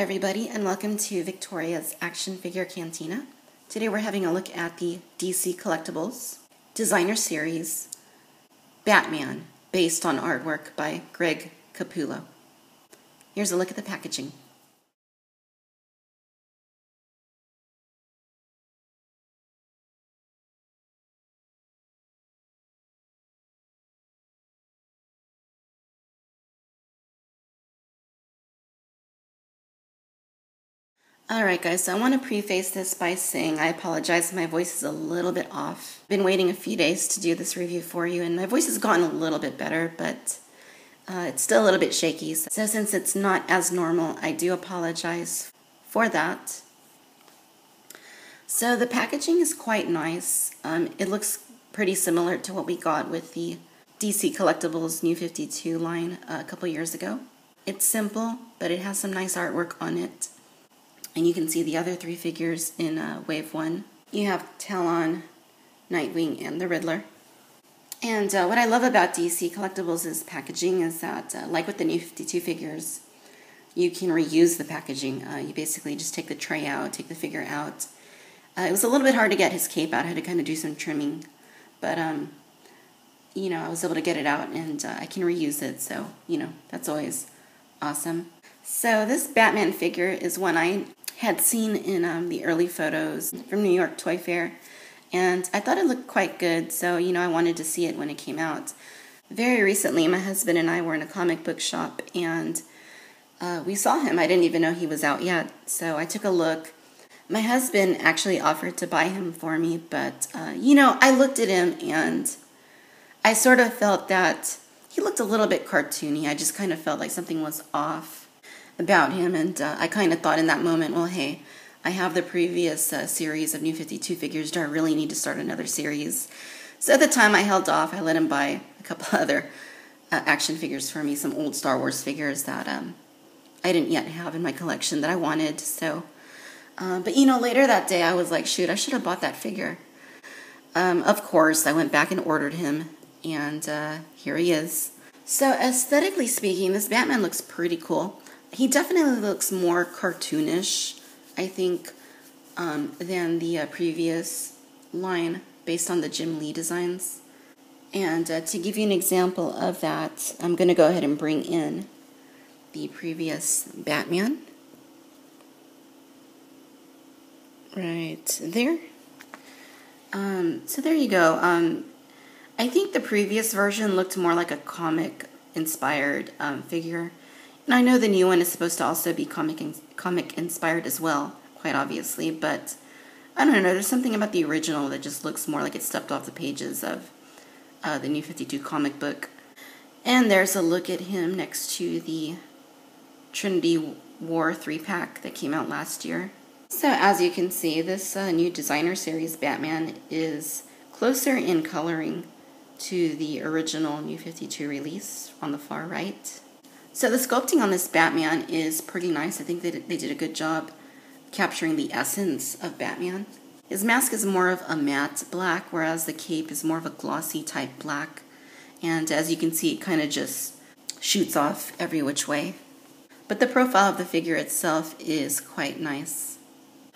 everybody, and welcome to Victoria's Action Figure Cantina. Today we're having a look at the DC Collectibles Designer Series Batman, based on artwork by Greg Capullo. Here's a look at the packaging. Alright guys, so I want to preface this by saying I apologize, my voice is a little bit off. I've been waiting a few days to do this review for you, and my voice has gotten a little bit better, but it's still a little bit shaky. So since it's not as normal, I do apologize for that. So the packaging is quite nice. It looks pretty similar to what we got with the DC Collectibles New 52 line a couple years ago. It's simple, but it has some nice artwork on it. And you can see the other three figures in Wave 1. You have Talon, Nightwing, and the Riddler. And what I love about DC Collectibles' packaging is that, like with the New 52 figures, you can reuse the packaging. You basically just take the tray out, take the figure out. It was a little bit hard to get his cape out. I had to kind of do some trimming. But, you know, I was able to get it out, and I can reuse it. So, you know, that's always awesome. So this Batman figure is one I had seen in the early photos from New York Toy Fair, and I thought it looked quite good, so you know I wanted to see it when it came out. Very recently, my husband and I were in a comic book shop, and we saw him. I didn't even know he was out yet, so I took a look. My husband actually offered to buy him for me, but you know, I looked at him and I sort of felt that he looked a little bit cartoony. I just kind of felt like something was off about him, and I kind of thought in that moment, well, hey, I have the previous series of New 52 figures. Do I really need to start another series? So at the time, I held off. I let him buy a couple other action figures for me, some old Star Wars figures that I didn't yet have in my collection that I wanted. So, but you know, later that day, I was like, shoot, I should have bought that figure. Of course, I went back and ordered him, and here he is. So aesthetically speaking, this Batman looks pretty cool. He definitely looks more cartoonish, I think, than the previous line based on the Jim Lee designs. And to give you an example of that, I'm going to go ahead and bring in the previous Batman. Right there. So there you go. I think the previous version looked more like a comic-inspired figure. And I know the new one is supposed to also be comic-inspired as well, quite obviously, but I don't know, there's something about the original that just looks more like it stepped off the pages of the New 52 comic book. And there's a look at him next to the Trinity War 3-pack that came out last year. So as you can see, this new designer series Batman is closer in coloring to the original New 52 release on the far right. So the sculpting on this Batman is pretty nice. I think they did a good job capturing the essence of Batman. His mask is more of a matte black, whereas the cape is more of a glossy type black. And as you can see, it kind of just shoots off every which way. But the profile of the figure itself is quite nice.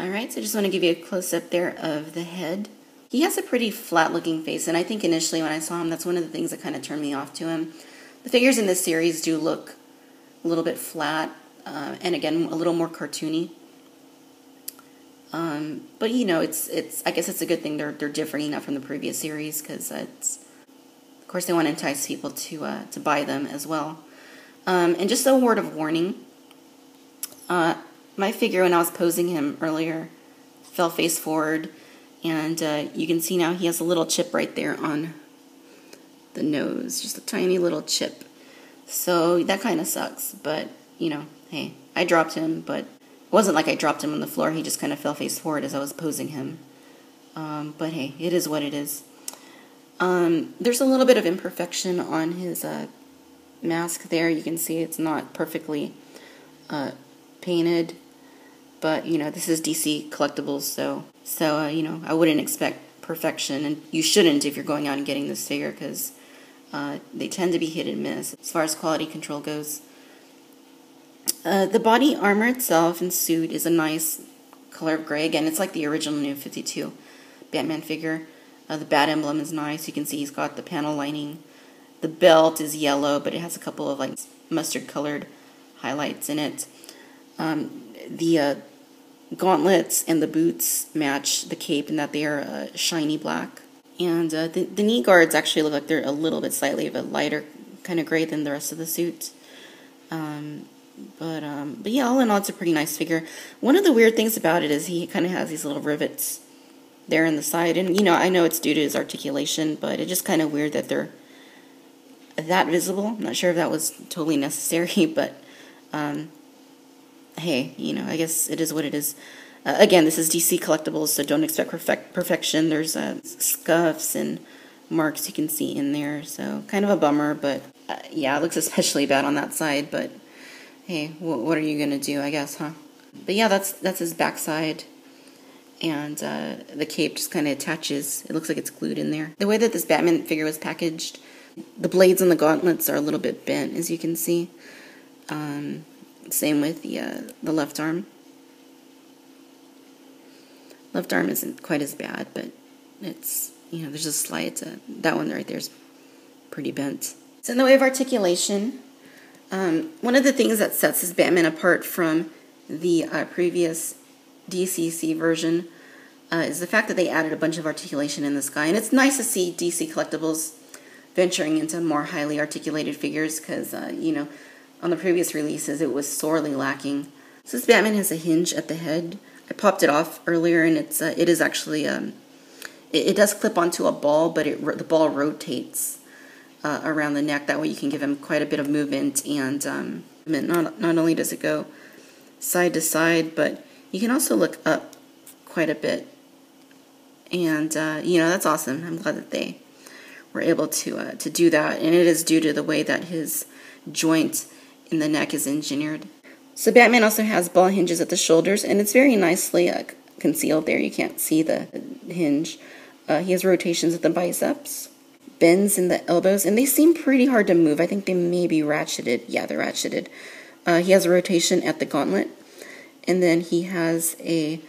Alright, so I just want to give you a close-up there of the head. He has a pretty flat-looking face, and I think initially when I saw him, that's one of the things that kind of turned me off to him. The figures in this series do look a little bit flat, and again, a little more cartoony. But you know, I guess it's a good thing they're different enough from the previous series, because of course, they want to entice people to buy them as well. And just a word of warning, my figure, when I was posing him earlier, fell face forward, and you can see now he has a little chip right there on the nose, just a tiny little chip. So that kind of sucks, but, you know, hey, I dropped him, but it wasn't like I dropped him on the floor. He just kind of fell face forward as I was posing him. But hey, it is what it is. There's a little bit of imperfection on his mask there. You can see it's not perfectly painted, but, you know, this is DC Collectibles, so you know, I wouldn't expect perfection, and you shouldn't if you're going out and getting this figure, because they tend to be hit and miss as far as quality control goes. The body armor itself and suit is a nice color of gray. Again, it's like the original New 52 Batman figure. The bat emblem is nice. You can see he's got the panel lining. The belt is yellow, but it has a couple of like mustard colored highlights in it. The gauntlets and the boots match the cape in that they are shiny black. And the knee guards actually look like they're a little bit slightly of a lighter kind of gray than the rest of the suit. But yeah, all in all, it's a pretty nice figure. One of the weird things about it is he kind of has these little rivets there in the side. And, you know, I know it's due to his articulation, but it's just kind of weird that they're that visible. I'm not sure if that was totally necessary, but hey, you know, I guess it is what it is. Again, this is DC Collectibles, so don't expect perfection. There's scuffs and marks you can see in there, so kind of a bummer, but yeah, it looks especially bad on that side, but hey, what are you going to do, I guess, huh? But yeah, that's his backside, and the cape just kind of attaches. It looks like it's glued in there. The way that this Batman figure was packaged, the blades on the gauntlets are a little bit bent, as you can see. Same with the left arm. Left arm isn't quite as bad, but it's, you know, there's a slight, that one right there is pretty bent. So in the way of articulation, one of the things that sets this Batman apart from the previous DCC version is the fact that they added a bunch of articulation in this guy. And it's nice to see DC Collectibles venturing into more highly articulated figures because, you know, on the previous releases it was sorely lacking. So this Batman has a hinge at the head. I popped it off earlier, and it is actually it does clip onto a ball, but the ball rotates around the neck. That way you can give him quite a bit of movement, and not only does it go side to side, but you can also look up quite a bit. And you know, that's awesome. I'm glad that they were able to do that, and it is due to the way that his joint in the neck is engineered. So Batman also has ball hinges at the shoulders, and it's very nicely concealed there. You can't see the hinge. He has rotations at the biceps, bends in the elbows, and they seem pretty hard to move. I think they may be ratcheted. Yeah, they're ratcheted. He has a rotation at the gauntlet, and then he has a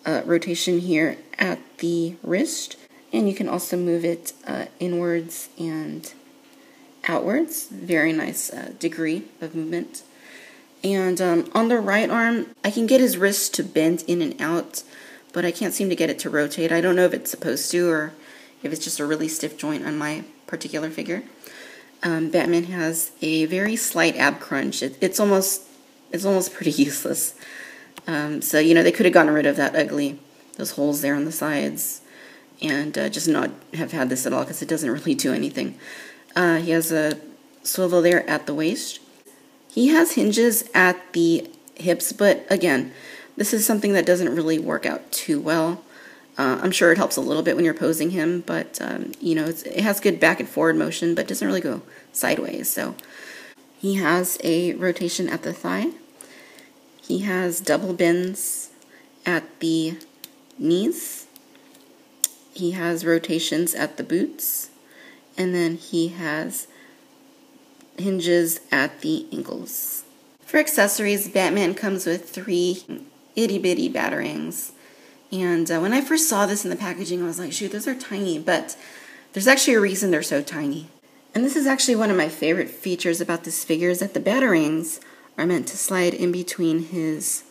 rotation here at the wrist, and you can also move it inwards and outwards. Very nice degree of movement. And on the right arm, I can get his wrist to bend in and out, but I can't seem to get it to rotate. I don't know if it's supposed to or if it's just a really stiff joint on my particular figure. Batman has a very slight ab crunch. It's almost pretty useless. So, you know, they could have gotten rid of those holes there on the sides, and just not have had this at all because it doesn't really do anything. He has a swivel there at the waist. He has hinges at the hips, but again, this is something that doesn't really work out too well. I'm sure it helps a little bit when you're posing him, but you know, it has good back and forward motion, but doesn't really go sideways. So he has a rotation at the thigh. He has double bends at the knees. He has rotations at the boots, and then he has hinges at the ankles. For accessories, Batman comes with 3 itty-bitty batarangs. And when I first saw this in the packaging, I was like, shoot, those are tiny. But there's actually a reason they're so tiny. And this is actually one of my favorite features about this figure, is that the batarangs are meant to slide in between his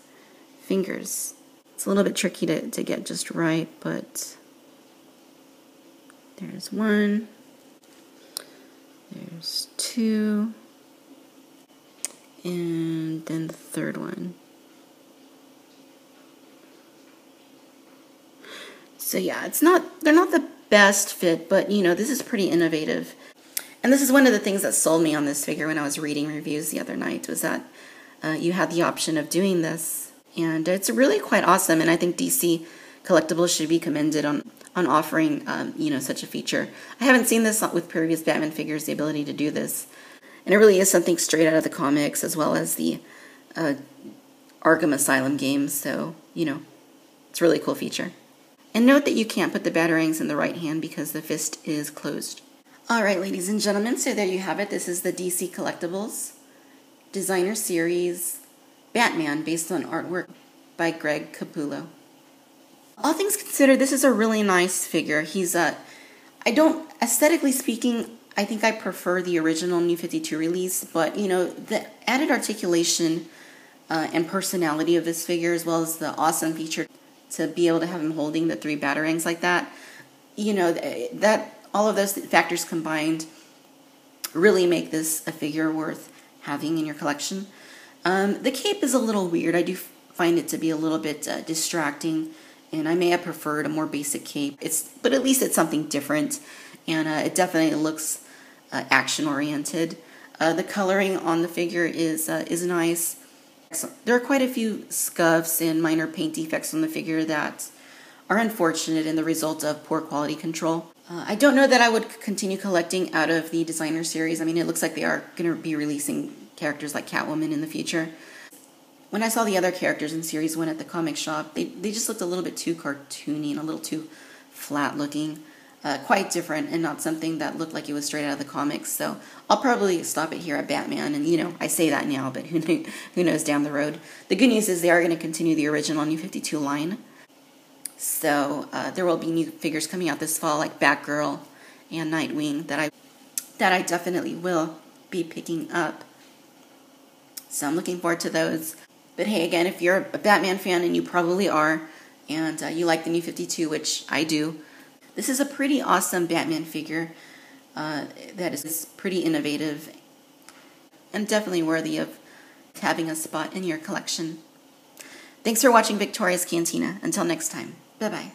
fingers. It's a little bit tricky to get just right, but there's 1. There's 2, and then the 3rd one. So yeah, they're not the best fit, but you know, this is pretty innovative. And this is one of the things that sold me on this figure when I was reading reviews the other night, was that you had the option of doing this. And it's really quite awesome, and I think DC Collectibles should be commended on offering, you know, such a feature. I haven't seen this with previous Batman figures, the ability to do this. And it really is something straight out of the comics, as well as the Arkham Asylum games. So, you know, it's a really cool feature. And note that you can't put the batarangs in the right hand because the fist is closed. Alright, ladies and gentlemen, so there you have it. This is the DC Collectibles Designer Series Batman based on artwork by Greg Capullo. All things considered, this is a really nice figure. Aesthetically speaking, I think I prefer the original New 52 release, but the added articulation and personality of this figure, as well as the awesome feature to be able to have him holding the 3 batarangs like that, that all of those factors combined really make this a figure worth having in your collection. The cape is a little weird. I do find it to be a little bit distracting, and I may have preferred a more basic cape. But at least it's something different, and it definitely looks action-oriented. The coloring on the figure is nice. So there are quite a few scuffs and minor paint defects on the figure that are unfortunate and the result of poor quality control. I don't know that I would continue collecting out of the designer series. I mean, it looks like they are going to be releasing characters like Catwoman in the future. When I saw the other characters in Series 1 at the comic shop, they just looked a little bit too cartoony and a little too flat looking. Quite different and not something that looked like it was straight out of the comics. So I'll probably stop it here at Batman. And, I say that now, but who knows down the road. The good news is they are going to continue the original New 52 line. So there will be new figures coming out this fall, like Batgirl and Nightwing, that I definitely will be picking up. So I'm looking forward to those. But hey, again, if you're a Batman fan, and you probably are, and you like the New 52, which I do, this is a pretty awesome Batman figure that is pretty innovative and definitely worthy of having a spot in your collection. Thanks for watching Victoria's Cantina. Until next time. Bye-bye.